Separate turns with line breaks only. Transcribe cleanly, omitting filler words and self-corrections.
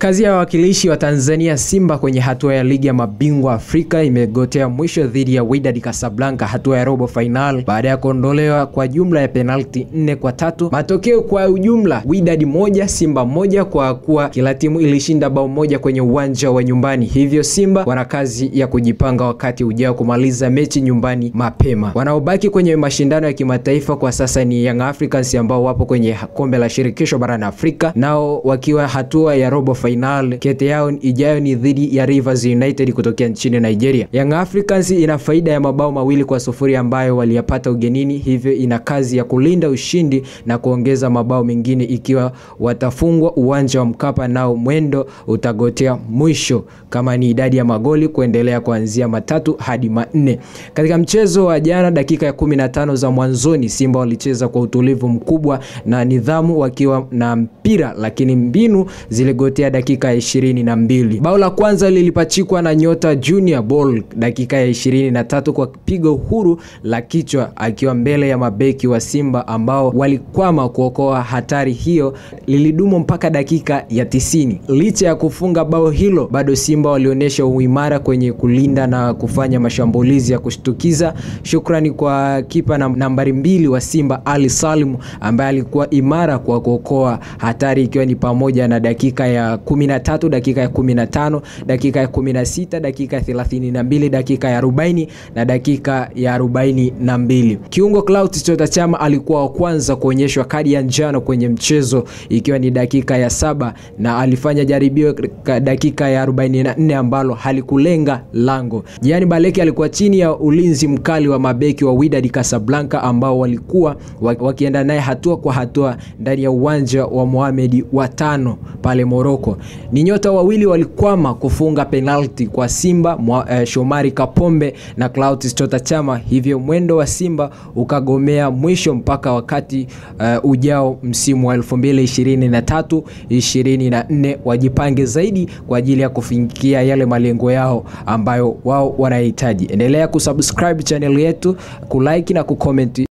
Kazi ya wawakilishi wa Tanzania Simba kwenye hatua ya ligi ya mabingwa Afrika imegotea mwisho dhidi ya Wydad Casablanca hatua ya robo final baada ya kuondolewa kwa jumla ya penalti 4-3. Matokeo kwa ujumla Wydad 1 Simba 1, kwa kuwa kila timu ilishinda bao moja kwenye uwanja wa nyumbani. Hivyo Simba wana kazi ya kujipanga wakati ujao kumaliza mechi nyumbani mapema. Wanaobaki kwenye mashindano ya kimataifa kwa sasa ni Young Africans ambao wapo kwenye kombe la shirikisho barani Afrika, nao wakiwa hatua ya robo final. Kete yao ijayo ni dhidi ya Rivers United kutokea nchini Nigeria. Young Africans ina faida ya mabao 2-0 ambayo waliyapata ugenini, hivyo ina kazi ya kulinda ushindi na kuongeza mabao mengine ikiwa watafungwa uwanja wa Mkapa, nao mwendo utagotea mwisho kama ni idadi ya magoli kuendelea kuanzia 3 hadi 4. Katika mchezo wa jana, dakika ya 15 za mwanzoni Simba walicheza kwa utulivu mkubwa na nidhamu wakiwa na mpira, lakini mbinu ziligotea dakika ya 22. Bao la kwanza lilipachikwa na nyota Junior Ball dakika ya 23 kwa pigo huru la kichwa akiwa mbele ya mabeki wa Simba ambao walikwama kuokoa hatari hiyo. Lilidumu mpaka dakika ya 90. Licha ya kufunga bao hilo, bado Simba walionyesha uimara kwenye kulinda na kufanya mashambulizi ya kushtukiza. Shukrani kwa kipa nambari 2 wa Simba Ali Salim ambaye alikuwa imara kwa kuokoa hatari, ikiwa ni pamoja na dakika ya 13, dakika ya 15, dakika ya 16, dakika ya 32, dakika ya 40 na dakika ya 42. Kiungo Clatous Chota Chama alikuwa wa kwanza kuonyeshwa kadi ya njano kwenye mchezo ikiwa ni dakika ya 7, na alifanya jaribio dakika ya 44 ambalo halikulenga lango. Jean Baleke alikuwa chini ya ulinzi mkali wa mabeki wa Wydad Casablanca ambao walikuwa wakienda naye hatua kwa hatua ndani ya uwanja wa Mohamed wa 5 pale Morocco. Ni nyota wawili walikwama kufunga penalti kwa Simba, Shomari Kapombe na Clatous Chota Chama, hivyo mwendo wa Simba ukagomea mwisho mpaka wakati ujao msimu wa 2023-24 wajipange zaidi kwa ajili ya kufikia yale malengo yao ambayo wao wanahitaji. Endelea kusubscribe channel yetu, kulike na kucomment.